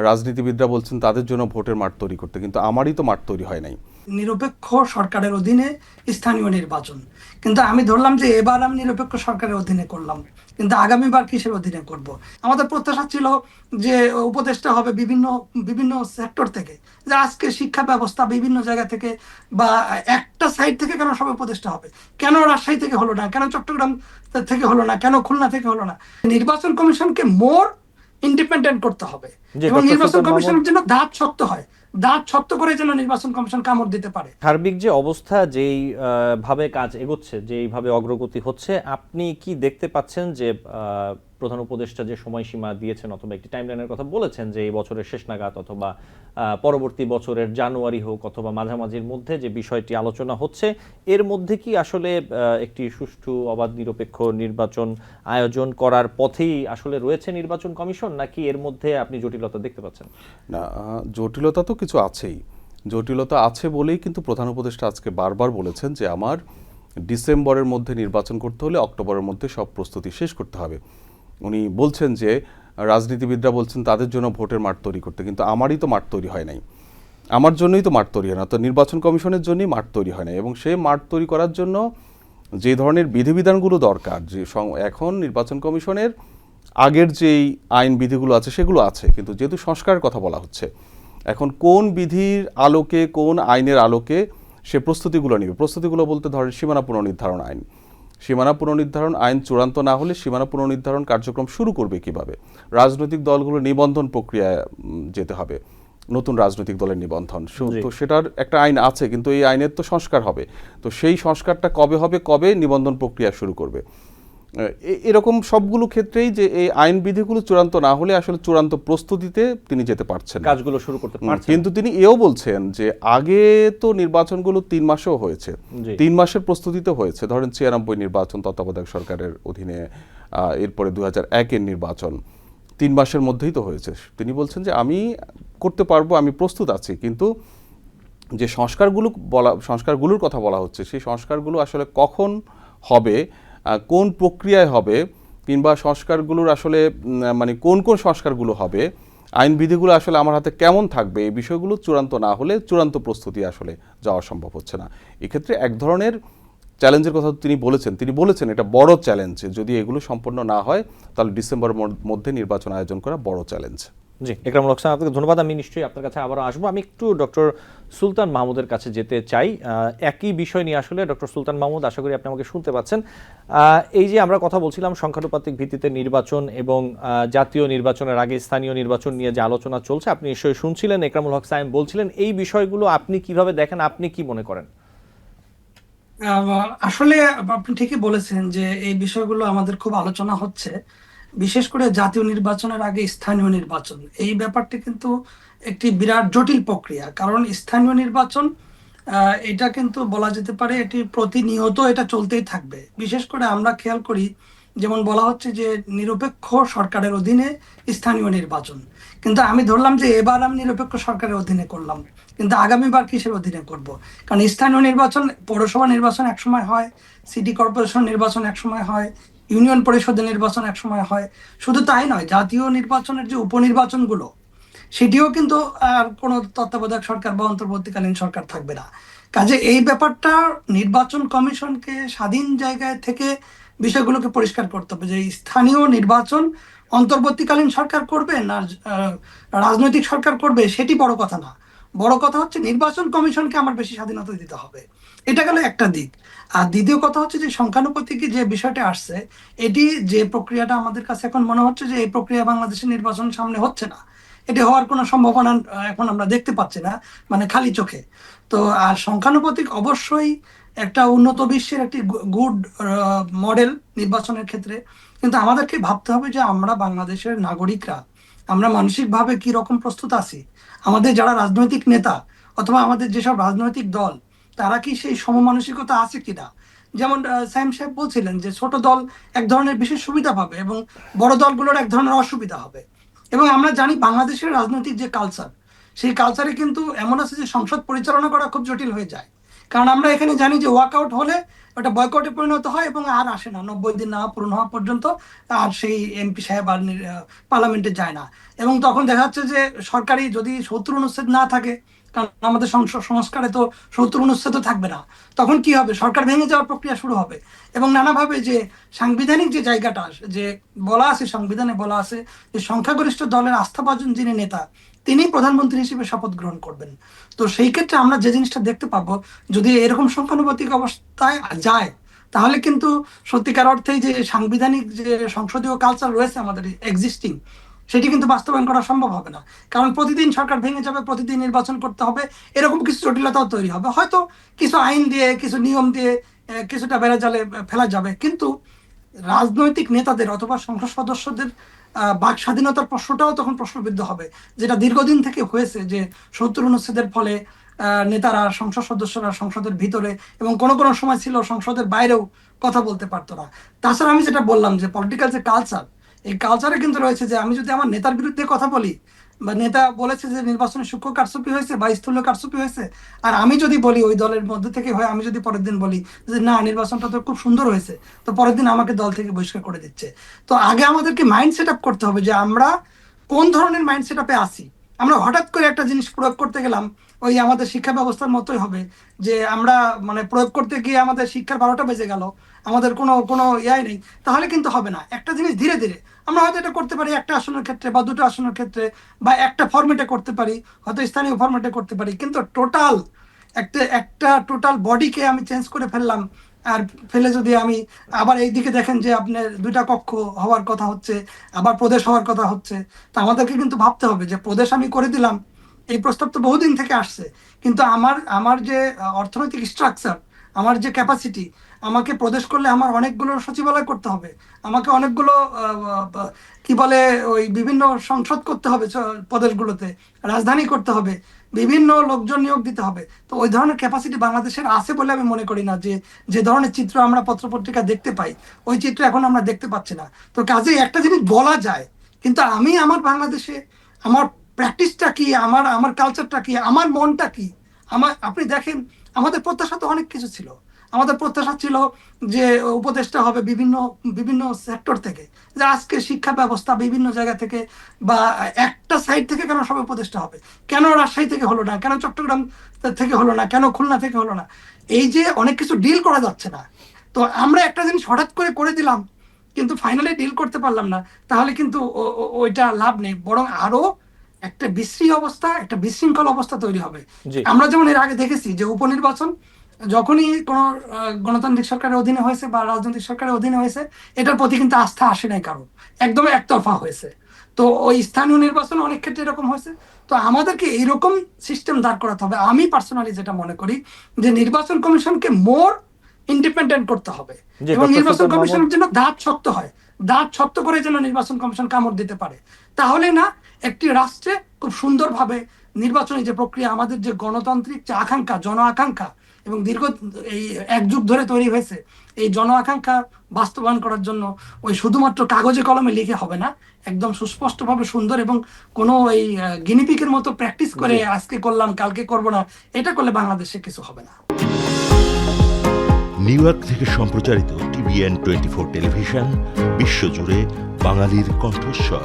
রাজনীতিবিদরা বলছেন তাদের জন্য ভোটের মাঠ তৈরি করতে, কিন্তু আমারই তো মাঠ তৈরি হয় নাই। নিরপেক্ষ সরকারের অধীনে স্থানীয় নির্বাচন, কিন্তু আমি ধরলাম যে এবার আমি নিরপেক্ষ সরকারের অধীনে করলাম, কিন্তু আগামীবার কিসের অধীনে করব? আমাদের প্রত্যাশা ছিল যে উপদেষ্টা হবে বিভিন্ন বিভিন্ন সেক্টর থেকে, যে আজকে শিক্ষা ব্যবস্থা বিভিন্ন জায়গা থেকে বা একটা সাইড থেকে কেন সব উপদেষ্টা হবে? কেন রাজশাহী থেকে হলো না? কেন চট্টগ্রাম থেকে হলো না? কেন খুলনা থেকে হলো না? নির্বাচন কমিশনকে মোর ইন্ডিপেন্ডেন্ট করতে হবে যে এবং ডক্টর নির্বাচন সুলতান মাহমুদ, কমিশনের জন্য দাঁত শক্ত হয়, দাঁত শক্ত করে যেন নির্বাচন কমিশন কামড় দিতে পারে। সার্বিক যে অবস্থা, যেই ভাবে কাজ এগোচ্ছে, যেইভাবে অগ্রগতি হচ্ছে, আপনি কি দেখতে পাচ্ছেন যে প্রধান উপদেষ্টা যে সময়সীমা দিয়েছেন অথবা একটি টাইমলাইনের কথা বলেছেন যে এই বছরের শেষ নাগাদ অথবা পরবর্তী বছরের জানুয়ারি হোক অথবা মাঝামাঝির মধ্যে যে বিষয়টি আলোচনা হচ্ছে, এর মধ্যে কি আসলে একটি সুষ্ঠু অবাধ নিরপেক্ষ নির্বাচন আয়োজন করার পথেই আসলে রয়েছে নির্বাচন কমিশন, নাকি এর মধ্যে আপনি জটিলতা দেখতে পাচ্ছেন? না, জটিলতা তো কিছু আছেই। জটিলতা আছে বলেই কিন্তু প্রধান উপদেষ্টা আজকে বারবার বলেছেন যে আমার ডিসেম্বরের মধ্যে নির্বাচন করতে হলে অক্টোবরের মধ্যে সব প্রস্তুতি শেষ করতে হবে। উনি বলছেন যে রাজনীতিবিদরা বলছেন তাদের জন্য ভোটের মাঠ তৈরি করতে, কিন্তু আমারই তো মাঠ তৈরি হয় নাই। আমার জন্যই তো মাঠ তৈরি হয় না, তো নির্বাচন কমিশনের জন্যই মাঠ তৈরি হয় না। এবং সেই মাঠ তৈরি করার জন্য যে ধরনের বিধিবিধানগুলো দরকার, যে এখন নির্বাচন কমিশনের আগের যেই আইন বিধিগুলো আছে সেগুলো আছে, কিন্তু যেহেতু সংস্কারের কথা বলা হচ্ছে, এখন কোন বিধির আলোকে কোন আইনের আলোকে সে প্রস্তুতিগুলো নেবে। প্রস্তুতিগুলো বলতে ধরেন সীমানা পুনর্নির্ধারণ আইন, সীমানা পুনর্নির্ধারণ আইন চূড়ান্ত না হলে সীমানা পুনর্নির্ধারণ কার্যক্রম শুরু করবে কিভাবে, রাজনৈতিক দলগুলো নিবন্ধন প্রক্রিয়ায় যেতে হবে, নতুন রাজনৈতিক দলের নিবন্ধন, তো সেটার একটা আইন আছে, কিন্তু এই আইনের তো সংস্কার হবে। তো সেই সংস্কারটা কবে হবে, কবে নিবন্ধন প্রক্রিয়া শুরু করবে, এরকম সবগুলো ক্ষেত্রেই যে এই আইন বিধিগুলো চূড়ান্ত না হলে আসলে চূড়ান্ত প্রস্তুতিতে তিনি যেতে পারছেন, কাজগুলো শুরু করতে পারছেন। কিন্তু তিনি এও বলছেন যে আগে তো নির্বাচনগুলো 3 মাসেও হয়েছে, 3 মাসের প্রস্তুতিতে হয়েছে। ধরেন 96 নির্বাচন তত্ত্বাবধায়ক সরকারের অধীনে, এরপরে 2001-এর নির্বাচন 3 মাসের মধ্যেই তো হয়েছে। তিনি বলছেন যে আমি করতে পারবো, আমি প্রস্তুত আছি, কিন্তু যে সংস্কারগুলোর কথা বলা হচ্ছে সেই সংস্কারগুলো আসলে কখন হবে, কোন প্রক্রিয়ায় হবে, কিংবা সংস্কারগুলোর আসলে মানে কোন কোন সংস্কারগুলো হবে, আইন বিধিগুলো আসলে আমার হাতে কেমন থাকবে, এই বিষয়গুলো চূড়ান্ত না হলে চূড়ান্ত প্রস্তুতি আসলে যাওয়া সম্ভব হচ্ছে না। এক্ষেত্রে এক ধরনের চ্যালেঞ্জের কথা তিনি বলেছেন এটা বড় চ্যালেঞ্জ, যদি এগুলো সম্পন্ন না হয় তাহলে ডিসেম্বরের মধ্যে নির্বাচন আয়োজন করা বড় চ্যালেঞ্জ। জি, একরামুল হক স্যার, আপনাকে ধন্যবাদ। আমি নিশ্চয়ই আপনার কাছে আবারও আসবো। আমি একটু ডক্টর সুলতান মাহমুদের কাছে যেতে চাই একই বিষয় নিয়ে। আসলে ডক্টর সুলতান মাহমুদ, আশা করি আপনি আমাকে শুনতে পাচ্ছেন। এই যে আমরা কথা বলছিলাম সংখ্যানুপাতিক ভিত্তিতে নির্বাচন এবং জাতীয় নির্বাচনের আগে স্থানীয় নির্বাচন নিয়ে যে আলোচনা চলছে, আপনি নিশ্চয়ই শুনছিলেন। একরামুল হক সায়েম বলছিলেন, এই বিষয়গুলো আপনি কিভাবে দেখেন, আপনি কি মনে করেন? আসলে আপনি ঠিকই বলেছেন যে এই বিষয়গুলো আমাদের খুব আলোচনা হচ্ছে, বিশেষ করে জাতীয় নির্বাচনের আগে স্থানীয় নির্বাচন। এই ব্যাপারটি কিন্তু একটি বিরাট জটিল প্রক্রিয়া, কারণ স্থানীয় নির্বাচন এটা কিন্তু বলা যেতে পারে এটি প্রতিনিয়ত এটা চলতেই থাকবে। বিশেষ করে আমরা খেয়াল করি, যেমন বলা হচ্ছে যে নিরপেক্ষ সরকারের অধীনে স্থানীয় নির্বাচন, কিন্তু আমি ধরলাম যে এবার আমি নিরপেক্ষ সরকারের অধীনে করলাম, কিন্তু আগামীবার কিসের অধীনে করব? কারণ স্থানীয় নির্বাচন, পৌরসভা নির্বাচন একসময় হয়, সিটি কর্পোরেশন নির্বাচন একসময় হয়, ইউনিয়ন পরিষদের নির্বাচন একসময় হয়। শুধু তাই নয়, জাতীয় নির্বাচনের যে উপনির্বাচনগুলো, সেটিও কিন্তু আর কোনো তত্ত্বাবধায়ক সরকার বা অন্তর্বর্তীকালীন সরকার থাকবে না। কাজে এই ব্যাপারটা নির্বাচন কমিশনকে স্বাধীন জায়গায় থেকে বিষয়গুলোকে পরিষ্কার করতে হবে যে স্থানীয় নির্বাচন অন্তর্বর্তীকালীন সরকার করবে না রাজনৈতিক সরকার করবে, সেটি বড় কথা না। বড় কথা হচ্ছে নির্বাচন কমিশনকে আমার বেশি স্বাধীনতা দিতে হবে। এটা গেল একটা দিক। আর দ্বিতীয় কথা হচ্ছে যে সংখ্যানুপাতিকে যে বিষয়টা আসছে, এটি যে প্রক্রিয়াটা আমাদের কাছে এখন মনে হচ্ছে যে এই প্রক্রিয়া বাংলাদেশের নির্বাচন সামনে হচ্ছে না, এটি হওয়ার কোনো সম্ভাবনা এখন আমরা দেখতে পাচ্ছি না, মানে খালি চোখে। তো আর সংখ্যানুপাতিক অবশ্যই একটা উন্নত বিশ্বের একটি গুড মডেল নির্বাচনের ক্ষেত্রে, কিন্তু আমাদেরকে ভাবতে হবে যে আমরা বাংলাদেশের নাগরিকরা আমরা মানসিকভাবে কি রকম প্রস্তুত আছি, আমাদের যারা রাজনৈতিক নেতা অথবা আমাদের যেসব রাজনৈতিক দল, তারা কি সেই সমমানসিকতা আছে কিনা। যেমন সাইম সাহেব বলছিলেন যে ছোট দল এক ধরনের বিশেষ সুবিধা পাবে এবং বড় দলগুলোর এক ধরনের অসুবিধা হবে। এবং আমরা জানি বাংলাদেশের রাজনৈতিক যে কালচার, সেই কালচারে কিন্তু এমন আছে যে সংসদ পরিচালনা করা খুব জটিল হয়ে যায়। কারণ আমরা এখানে জানি যে ওয়াকআউট হলে ওটা বয়কটে পরিণত হয় এবং আর আসে না, 90 দিন না পূরণ হওয়া পর্যন্ত আর সেই এমপি সাহেব আর পার্লামেন্টে যায় না। এবং তখন দেখা যাচ্ছে যে সরকারি যদি 70 অনুচ্ছেদ না থাকে, কারণ আমাদের সংস্কারে তো 70 অনুচ্ছেদ থাকবে না, তখন কি হবে, সরকার ভেঙে যাওয়ার প্রক্রিয়া শুরু হবে। এবং নানাভাবে যে সাংবিধানিক যে জায়গাটা, যে বলা আছে সংবিধানে বলা আছে যে সংখ্যাগরিষ্ঠ দলের আস্থাভাজন যিনি নেতা তিনি প্রধানমন্ত্রী হিসেবে শপথ গ্রহণ করবেন। তো সেই ক্ষেত্রে আমরা যে জিনিসটা দেখতে পাবো, যদি এরকম সংখ্যানুপাতিক অবস্থায় যায়, তাহলে কিন্তু সত্যিকার অর্থেই যে সাংবিধানিক যে সংসদীয় কালচার রয়েছে আমাদের এক্সিস্টিং, সেটি কিন্তু বাস্তবায়ন করা সম্ভব হবে না। কারণ প্রতিদিন সরকার ভেঙে যাবে, প্রতিদিন নির্বাচন করতে হবে, এরকম কিছু জটিলতাও তৈরি হবে। হয়তো কিছু আইন দিয়ে, কিছু নিয়ম দিয়ে কিছুটা বেড়া জালে ফেলা যাবে, কিন্তু রাজনৈতিক নেতাদের অথবা সংসদ সদস্যদের বাক স্বাধীনতার প্রশ্নটাও তখন প্রশ্নবিদ্ধ হবে, যেটা দীর্ঘদিন থেকে হয়েছে, যে 70 অনুচ্ছেদের ফলে নেতারা, সংসদ সদস্যরা সংসদের ভিতরে এবং কোনো কোনো সময় ছিল সংসদের বাইরেও কথা বলতে পারতো না। তাছাড়া আমি যেটা বললাম যে পলিটিক্যাল যে কালচার, এই কালচারে কিন্তু রয়েছে যে আমি যদি আমার নেতার বিরুদ্ধে কথা বলি, বা নেতা বলেছে যে নির্বাচনে সূক্ষ্ম কারচুপি হয়েছে বা স্থূল কারচুপি হয়েছে, আর আমি যদি বলি ওই দলের মধ্যে থেকে হয়, আমি যদি পরের দিন বলি যে না নির্বাচনটা তো খুব সুন্দর হয়েছে, তো পরের দিন আমাকে দল থেকে বহিষ্কার করে দিচ্ছে। তো আগে আমাদেরকে মাইন্ড সেট আপ করতে হবে যে আমরা কোন ধরনের মাইন্ড সেট আপে আসি। আমরা হঠাৎ করে একটা জিনিস প্রয়োগ করতে গেলাম, ওই আমাদের শিক্ষা ব্যবস্থার মতোই হবে, যে আমরা মানে প্রয়োগ করতে গিয়ে আমাদের শিক্ষার 12টা বেজে গেল, আমাদের কোনো কোনো ইয়াই নেই, তাহলে কিন্তু হবে না। একটা জিনিস ধীরে ধীরে আমরা হয়তো এটা করতে পারি একটা আসনের ক্ষেত্রে বা দুটো আসনের ক্ষেত্রে, বা একটা ফরম্যাটে করতে পারি, হয়তো স্থানীয় ফরম্যাটে করতে পারি, কিন্তু টোটাল একটা টোটাল বডিকে আমি চেঞ্জ করে ফেললাম। আর ফেলে যদি আমি আবার এইদিকে দেখেন যে আপনার 2টা কক্ষ হওয়ার কথা হচ্ছে, আবার প্রদেশ হওয়ার কথা হচ্ছে, তা আমাদেরকে কিন্তু ভাবতে হবে যে প্রদেশ আমি করে দিলাম, এই প্রস্তাব তো বহুদিন থেকে আসছে, কিন্তু আমার আমার যে অর্থনৈতিক স্ট্রাকচার, আমার যে ক্যাপাসিটি, আমাকে প্রদেশ করলে আমার অনেকগুলো সচিবালয় করতে হবে, আমাকে অনেকগুলো কি বলে ওই বিভিন্ন সংসদ করতে হবে, প্রদেশগুলোতে রাজধানী করতে হবে, বিভিন্ন লোকজন নিয়োগ দিতে হবে। তো ওই ধরনের ক্যাপাসিটি বাংলাদেশের আছে বলে আমি মনে করি না। যে যে ধরনের চিত্র আমরা পত্রপত্রিকা দেখতে পাই, ওই চিত্র এখন আমরা দেখতে পাচ্ছি না। তো কাজেই একটা জিনিস বলা যায়, কিন্তু আমি আমার বাংলাদেশে আমার প্র্যাকটিসটা কি, আমার আমার কালচারটা কি, আমার মনটা কি, আপনি দেখেন আমাদের প্রত্যাশা তো অনেক কিছু ছিল। আমাদের প্রত্যাশা ছিল যে উপদেষ্টা হবে বিভিন্ন বিভিন্ন সেক্টর থেকে, যে আজকে শিক্ষা ব্যবস্থা বিভিন্ন জায়গা থেকে বা একটা সাইড থেকে কেন সব উপদেষ্টা হবে, কেন রাজশাহী থেকে হলো না, কেন চট্টগ্রাম থেকে হলো না, কেন খুলনা থেকে হলো না, এই যে অনেক কিছু ডিল করা যাচ্ছে না। তো আমরা একটা জিনিস হঠাৎ করে করে দিলাম, কিন্তু ফাইনালি ডিল করতে পারলাম না, তাহলে কিন্তু ওইটা লাভ নেই, বরং আরো একটা বিশ্রী অবস্থা, একটা বিশৃঙ্খল অবস্থা তৈরি হবে। জি। আমরা যেমন এর আগে দেখেছি যে উপনির্বাচন যখনই কোন গণতান্ত্রিক সরকারের অধীনে হয়েছে বা রাজনৈতিক সরকারের অধীনে হয়েছে, এটার প্রতি কিন্তু আস্থা আসে নাই কারণ, একদম একতরফা হয়েছে। তো ওই স্থানীয় নির্বাচনে অনেক ক্ষেত্রে এরকম হয়েছে। তো আমাদেরকে এইরকম সিস্টেম দাঁড় করাতে হবে। আমি পার্সোনালি যেটা মনে করি যে নির্বাচন কমিশনকে মোর ইন্ডিপেন্ডেন্ট করতে হবে, জি, এবং ডক্টর নির্বাচন সুলতান মাহমুদ। কমিশনের জন্য দাঁত শক্ত হয়, দাঁত শক্ত করে যেন নির্বাচন কমিশন কামড় দিতে পারে। তাহলে না একটি রাষ্ট্রে খুব সুন্দরভাবে নির্বাচনী যে প্রক্রিয়া, আমাদের যে গণতান্ত্রিক যে আকাঙ্ক্ষা, জন আকাঙ্ক্ষা, এবং দীর্ঘ এই 1 যুগ ধরে তৈরি হয়েছে, এই জন আকাঙ্ক্ষা বাস্তবায়ন করার জন্য ওই শুধুমাত্র কাগজে কলমে লিখে হবে না, একদম সুস্পষ্টভাবে সুন্দর এবং কোনো এই গিনিপিকের মতো প্র্যাকটিস করে আজকে করলাম কালকে করব না, এটা করলে বাংলাদেশে কিছু হবে না। নিউ ইয়র্ক থেকে সম্প্রচারিত TVN 24 টেলিভিশন বিশ্বজুড়ে বাঙালির কণ্ঠস্বর।